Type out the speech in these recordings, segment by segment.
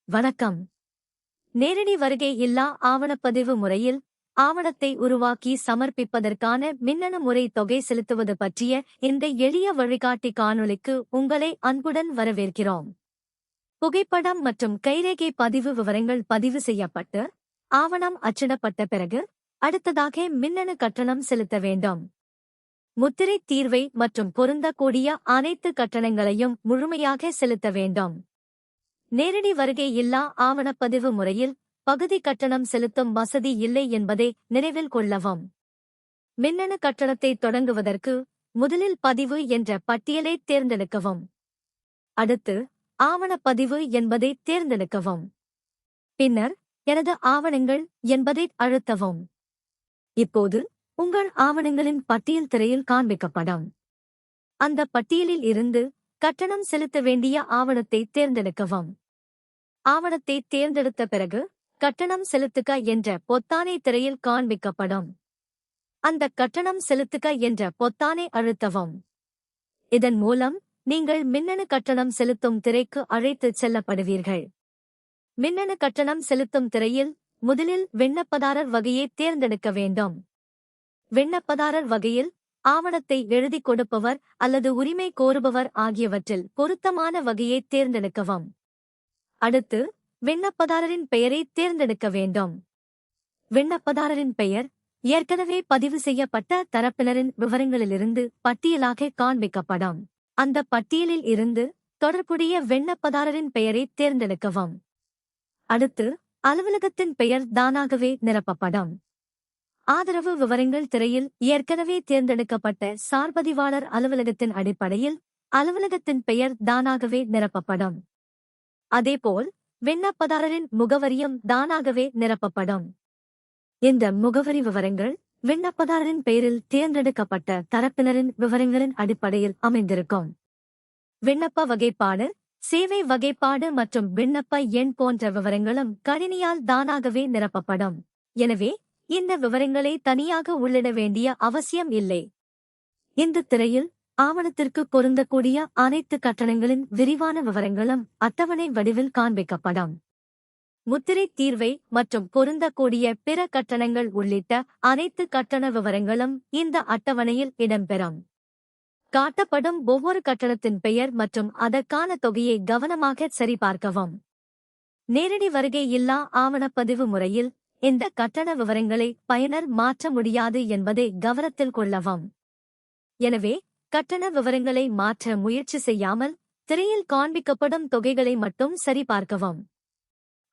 வணக்கம். நேரடி வருகை இல்லா ஆவணப்பதிவு முறையில் ஆவணத்தை உருவாக்கி சமர்ப்பிப்பதற்கான மின்னணு முறை தொகை செலுத்துவது பற்றிய இந்த எளிய வழிகாட்டி காணொளிக்கு உங்களை அன்புடன் வரவேற்கிறோம். புகைப்படம் மற்றும் கைரேகை பதிவு விவரங்கள் பதிவு செய்யப்பட்டு ஆவணம் அச்சிடப்பட்ட பிறகு அடுத்ததாக மின்னணு கட்டணம் செலுத்த வேண்டும். முத்திரை தீர்வை மற்றும் பொருந்தக்கூடிய அனைத்து கட்டணங்களையும் முழுமையாக செலுத்த வேண்டும். நேரடி வருகை இல்லா ஆவணப்பதிவு முறையில் பகுதி கட்டணம் செலுத்தும் வசதி இல்லை என்பதை நினைவில் கொள்ளவும். மின்னணு கட்டணத்தை தொடங்குவதற்கு முதலில் பதிவு என்ற பட்டியலை தேர்ந்தெடுக்கவும். அடுத்து ஆவணப்பதிவு என்பதை தேர்ந்தெடுக்கவும். பின்னர் எனது ஆவணங்கள் என்பதை அழுத்தவும். இப்போது உங்கள் ஆவணங்களின் பட்டியல் திரையில் காண்பிக்கப்படும். அந்த பட்டியலில் இருந்து கட்டணம் செலுத்த வேண்டிய ஆவணத்தை தேர்ந்தெடுக்கவும். ஆவணத்தை தேர்ந்தெடுத்த பிறகு கட்டணம் செலுத்துக என்ற பொத்தானை திரையில் காண்பிக்கப்படும். அந்த கட்டணம் செலுத்துக என்ற பொத்தானை அழுத்தவும். இதன் மூலம் நீங்கள் மின்னணு கட்டணம் செலுத்தும் திரைக்கு அழைத்துச் செல்லப்படுவீர்கள். மின்னணு கட்டணம் செலுத்தும் திரையில் முதலில் விண்ணப்பதாரர் வகையை தேர்ந்தெடுக்க வேண்டும். விண்ணப்பதாரர் வகையில் ஆவணத்தை எழுதிக் கொடுப்பவர் அல்லது உரிமை கோருபவர் ஆகியவற்றில் பொருத்தமான வகையை தேர்ந்தெடுக்கவும். அடுத்து விண்ணப்பதாரரின் பெயரை தேர்ந்தெடுக்க வேண்டும். விண்ணப்பதாரரின் பெயர் ஏற்கனவே பதிவு செய்யப்பட்ட தரப்பினரின் விவரங்களிலிருந்து பட்டியலாக காண்பிக்கப்படும். அந்த பட்டியலில் இருந்து தொடர்புடைய விண்ணப்பதாரரின் பெயரை தேர்ந்தெடுக்கவும். அடுத்து அலுவலகத்தின் பெயர் தானாகவே நிரப்பப்படும். ஆதரவு விவரங்கள் திரையில் ஏற்கனவே தேர்ந்தெடுக்கப்பட்ட சார்பதிவாளர் அலுவலகத்தின் அடிப்படையில் அலுவலகத்தின் பெயர் தானாகவே நிரப்பப்படும். அதேபோல் விண்ணப்பதாரரின் முகவரியும் தானாகவே நிரப்பப்படும். இந்த முகவரி விவரங்கள் விண்ணப்பதாரரின் பெயரில் தேர்ந்தெடுக்கப்பட்ட தரப்பினரின் விவரங்களின் அடிப்படையில் அமைந்திருக்கும். விண்ணப்ப வகைப்பாடு, சேவை வகைப்பாடு மற்றும் விண்ணப்ப எண் போன்ற விவரங்களும் கணினியால் தானாகவே நிரப்பப்படும். எனவே இந்த விவரங்களை தனியாக உள்ளிட வேண்டிய அவசியம் இல்லை. இந்த திரையில் ஆவணத்திற்கு பொருந்தக்கூடிய அனைத்து கட்டணங்களின் விரிவான விவரங்களும் அட்டவணை வடிவில் காண்பிக்கப்படும். முத்திரை தீர்வை மற்றும் பொருந்தக்கூடிய பிற கட்டணங்கள் உள்ளிட்ட அனைத்து கட்டண விவரங்களும் இந்த அட்டவணையில் இடம்பெறும். காட்டப்படும் ஒவ்வொரு கட்டணத்தின் பெயர் மற்றும் அதற்கான தொகையை கவனமாக சரிபார்க்கவும். நேரடி வருகை இல்லா ஆவணப்பதிவு முறையில் இந்த கட்டண விவரங்களை பயனர் மாற்ற முடியாது என்பதை கவனத்தில் கொள்ளவும். எனவே கட்டண விவரங்களை மாற்ற முயற்சி செய்யாமல் திரையில் காண்பிக்கப்படும் தொகைகளை மட்டும் சரிபார்க்கவும்.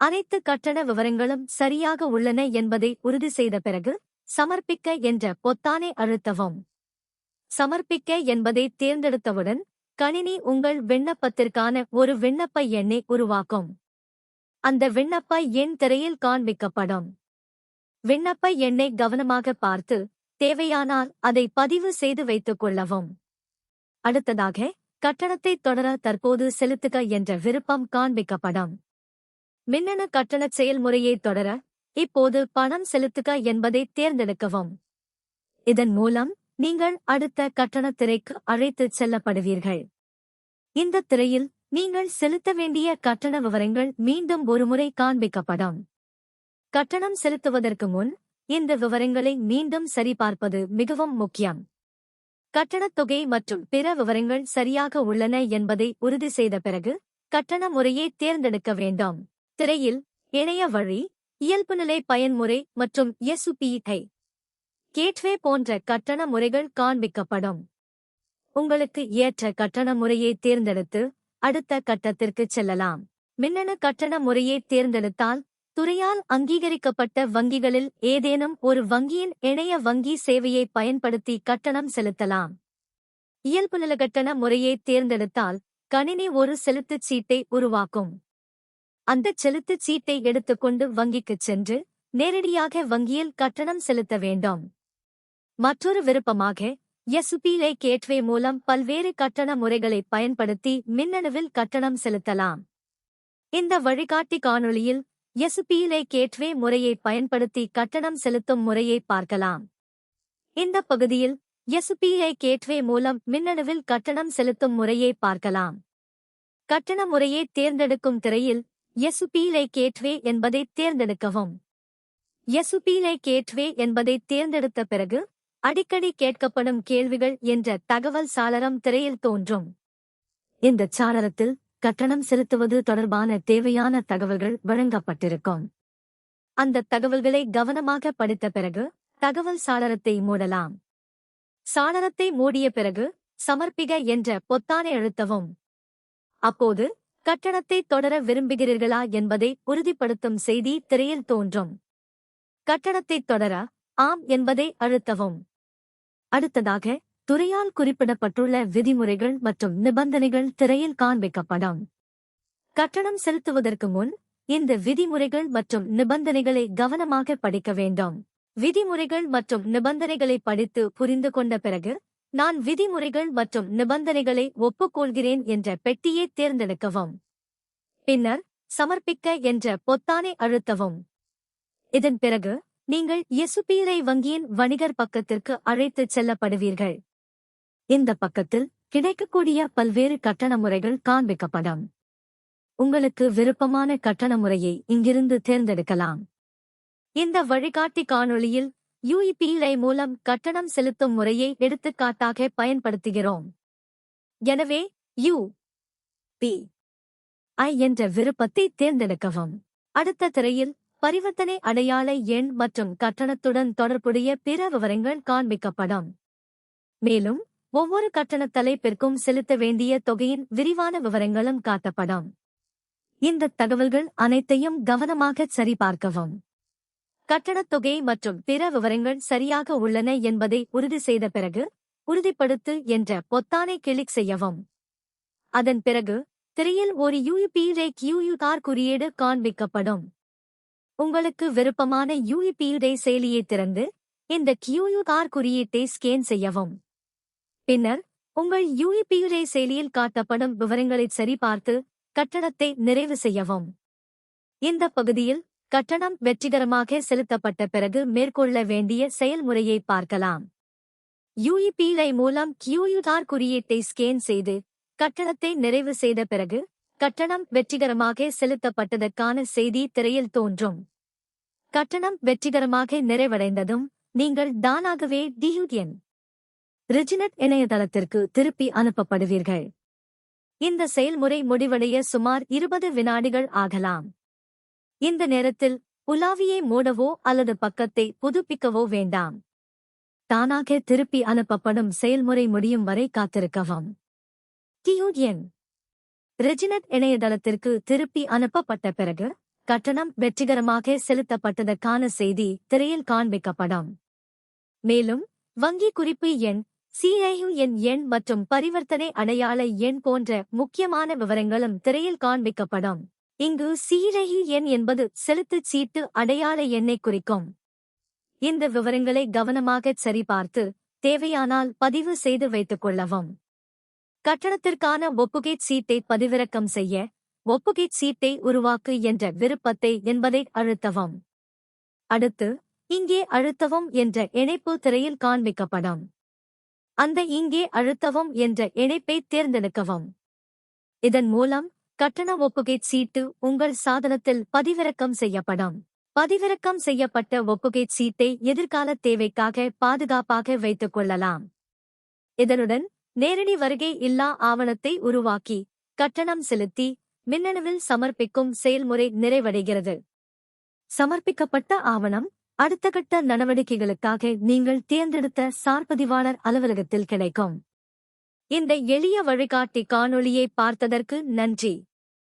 அனைத்து கட்டண விவரங்களும் சரியாக உள்ளன என்பதை உறுதி செய்த பிறகு சமர்ப்பிக்க என்ற பொத்தானை அழுத்தவும். சமர்ப்பிக்க என்பதை தேர்ந்தெடுத்தவுடன் கணினி உங்கள் விண்ணப்பத்திற்கான ஒரு விண்ணப்ப எண்ணை உருவாக்கும். அந்த விண்ணப்ப எண் திரையில் காண்பிக்கப்படும். விண்ணப்ப எண்ணை கவனமாக பார்த்து தேவையானால் அதை பதிவு செய்து வைத்துக் கொள்ளவும். அடுத்ததாக கட்டணத்தை தொடர தற்போது செலுத்துக என்ற விருப்பம் காண்பிக்கப்படும். மின்னணு கட்டண செயல்முறையை தொடர இப்போது பணம் செலுத்துக என்பதை தேர்ந்தெடுக்கவும். இதன் மூலம் நீங்கள் அடுத்த கட்டண திரைக்கு அழைத்துச் செல்லப்படுவீர்கள். இந்த திரையில் நீங்கள் செலுத்த வேண்டிய கட்டண விவரங்கள் மீண்டும் ஒருமுறை காண்பிக்கப்படும். கட்டணம் செலுத்துவதற்கு முன் இந்த விவரங்களை மீண்டும் சரிபார்ப்பது மிகவும் முக்கியம். கட்டணத் தொகை மற்றும் பிற விவரங்கள் சரியாக உள்ளன என்பதை உறுதி செய்த பிறகு கட்டண முறையை தேர்ந்தெடுக்க வேண்டும். திரையில் இணைய வழி, இயல்புநிலை பயன்முறை மற்றும் எஸ்யூபிஐ கேட்வே போன்ற கட்டண முறைகள் காண்பிக்கப்படும். உங்களுக்கு ஏற்ற கட்டண முறையை தேர்ந்தெடுத்து அடுத்த கட்டத்திற்குச் செல்லலாம். மின்னணு கட்டண முறையை தேர்ந்தெடுத்தால் துறையால் அங்கீகரிக்கப்பட்ட வங்கிகளில் ஏதேனும் ஒரு வங்கியின் இணைய வங்கி சேவையை பயன்படுத்தி கட்டணம் செலுத்தலாம். இயல்புநிலை கட்டண முறையை தேர்ந்தெடுத்தால் கணினி ஒரு செலுத்துச் சீட்டை உருவாக்கும். அந்த செலுத்துச் சீட்டை எடுத்துக்கொண்டு வங்கிக்குச் சென்று நேரடியாக வங்கியில் கட்டணம் செலுத்த வேண்டும். மற்றொரு விருப்பமாக எஸ்யூபிஐ கேட்வே மூலம் பல்வேறு கட்டண முறைகளை பயன்படுத்தி மின்னணுவில் கட்டணம் செலுத்தலாம். இந்த வழிகாட்டி காணொளியில் எஸ்யூபிஐ கேட்வே முறையை பயன்படுத்தி கட்டணம் செலுத்தும் முறையை பார்க்கலாம். இந்த பகுதியில் எஸ்யூபிஐ கேட்வே மூலம் மின்னணுவில் கட்டணம் செலுத்தும் முறையை பார்க்கலாம். கட்டண முறையை தேர்ந்தெடுக்கும் திரையில் எசுபீலை கேட்வே என்பதைத் தேர்ந்தெடுக்கவும். எசுபீலை கேட்வே என்பதைத் தேர்ந்தெடுத்த பிறகு அடிக்கடி கேட்கப்படும் கேள்விகள் என்ற தகவல் சாளரம் திரையில் தோன்றும். இந்த சாளரத்தில் கட்டணம் செலுத்துவது தொடர்பான தேவையான தகவல்கள் வழங்கப்பட்டிருக்கும். அந்த தகவல்களை கவனமாக படித்த பிறகு தகவல் சாளரத்தை மூடலாம். சாளரத்தை மூடிய பிறகு சமர்ப்பிக என்ற பொத்தானை அழுத்தவும். அப்போது கட்டணத்தை தொடர விரும்புகிறீர்களா என்பதை உறுதிப்படுத்தும் செய்தி திரையில் தோன்றும். கட்டணத்தை தொடர ஆம் என்பதை அழுத்தவும். அடுத்ததாக துறையால் குறிப்பிடப்பட்டுள்ள விதிமுறைகள் மற்றும் நிபந்தனைகள் திரையில் காண்பிக்கப்படும். கட்டணம் செலுத்துவதற்கு முன் இந்த விதிமுறைகள் மற்றும் நிபந்தனைகளை கவனமாக படிக்க வேண்டும். விதிமுறைகள் மற்றும் நிபந்தனைகளை படித்து புரிந்து கொண்ட பிறகு நான் விதிமுறைகள் மற்றும் நிபந்தனைகளை ஒப்புக்கொள்கிறேன் என்ற பெட்டியை தேர்ந்தெடுக்கவும். பின்னர் சமர்ப்பிக்க என்ற பொத்தானை அழுத்தவும். இதன் பிறகு நீங்கள் எசுபீலை வங்கியின் வணிகர் பக்கத்திற்கு அழைத்துச் செல்லப்படுவீர்கள். இந்த பக்கத்தில் கிடைக்கக்கூடிய பல்வேறு கட்டண முறைகள் காண்பிக்கப்படும். உங்களுக்கு விருப்பமான கட்டண முறையை இங்கிருந்து தேர்ந்தெடுக்கலாம். இந்த வழிகாட்டி காணொளியில் யுபிஐ மூலம் கட்டணம் செலுத்தும் முறையை எடுத்துக்காட்டாக பயன்படுத்துகிறோம். எனவே யுபிஐ என்ற விருப்பத்தை தேர்ந்தெடுக்கவும். அடுத்த திரையில் பரிவர்த்தனை அடையாள எண் மற்றும் கட்டணத்துடன் தொடர்புடைய பிற விவரங்கள் காண்பிக்கப்படும். மேலும் ஒவ்வொரு கட்டணத் தலைப்பிற்கும் செலுத்த வேண்டிய தொகையின் விரிவான விவரங்களும் காட்டப்படும். இந்த தகவல்கள் அனைத்தையும் கவனமாக சரிபார்க்கவும். கட்டணத் தொகை மற்றும் பிற விவரங்கள் சரியாக உள்ளன என்பதை உறுதி செய்த பிறகு உறுதிப்படுத்து என்ற பொத்தானை கிளிக் செய்யவும். அதன் பிறகு திரையில் ஒரு யுபிஐ QR குறியீடு காண்பிக்கப்படும். உங்களுக்கு விருப்பமான யுபிஐ செயலியை திறந்து இந்த QR குறியீட்டை ஸ்கேன் செய்யவும். பின்னர் உங்கள் யுபிஐ செயலியில் காட்டப்படும் விவரங்களை சரிபார்த்து கட்டணத்தை நிறைவு செய்யவும். இந்த பகுதியில் கட்டணம் வெற்றிகரமாக செலுத்தப்பட்ட பிறகு மேற்கொள்ள வேண்டிய செயல்முறையை பார்க்கலாம். யுபிஐ மூலம் QR குறியீட்டை ஸ்கேன் செய்து கட்டணத்தை நிறைவு செய்த பிறகு கட்டணம் வெற்றிகரமாக செலுத்தப்பட்டதற்கான செய்தி திரையில் தோன்றும். கட்டணம் வெற்றிகரமாக நிறைவடைந்ததும் நீங்கள் தானாகவே டியூடிஎன் ரிஜினட் இணையதளத்திற்கு திருப்பி அனுப்பப்படுவீர்கள். இந்த செயல்முறை முடிவடைய சுமார் 20 வினாடிகள் ஆகலாம். இந்த நேரத்தில் உலாவியை மூடவோ அல்லது பக்கத்தை புதுப்பிக்கவோ வேண்டாம். தானாக திருப்பி அனுப்பப்படும் செயல்முறை முடியும் வரை காத்திருக்கவும். டியூடிஎன் ரிஜினட் இணையதளத்திற்கு திருப்பி அனுப்பப்பட்ட பிறகு கட்டணம் வெற்றிகரமாக செலுத்தப்பட்டதற்கான செய்தி திரையில் காண்பிக்கப்படும். மேலும் வங்கி குறிப்பு எண், CIN எண் மற்றும் பரிவர்த்தனை அடையாள எண் போன்ற முக்கியமான விவரங்களும் திரையில் காண்பிக்கப்படும். இங்கு CIN என்பது செலுத்துச் சீட்டு அடையாள எண்ணை குறிக்கும். இந்த விவரங்களை கவனமாகச் சரிபார்த்து தேவையானால் பதிவு செய்து வைத்துக் கொள்ளவும். கட்டணத்திற்கான ஒப்புகைச் சீட்டை பதிவிறக்கம் செய்ய ஒப்புகைச் சீட்டை உருவாக்கு என்ற விருப்பத்தை என்பதை அழுத்தவும். அடுத்து இங்கே அழுத்தவும் என்ற இணைப்பு திரையில் காண்பிக்கப்படும். அந்த இங்கே அழுத்தவும் என்ற இணைப்பை தேர்ந்தெடுக்கவும். இதன் மூலம் கட்டண ஒப்புகைச் சீட்டு உங்கள் சாதனத்தில் பதிவிறக்கம் செய்யப்படும். பதிவிறக்கம் செய்யப்பட்ட ஒப்புகைச் சீட்டை எதிர்கால தேவைக்காக பாதுகாப்பாக வைத்துக் கொள்ளலாம். இதனுடன் நேரடி வருகை இல்லா ஆவணத்தை உருவாக்கி கட்டணம் செலுத்தி மின்னணுவில் சமர்ப்பிக்கும் செயல்முறை நிறைவடைகிறது. சமர்ப்பிக்கப்பட்ட ஆவணம் அடுத்த கட்ட நடவடிக்கைகளுக்காக நீங்கள் தேர்ந்தெடுத்த சார்பதிவாளர் அலுவலகத்தில் கிடைக்கும். இந்த எளிய வழிகாட்டி காணொளியை பார்த்ததற்கு நன்றி.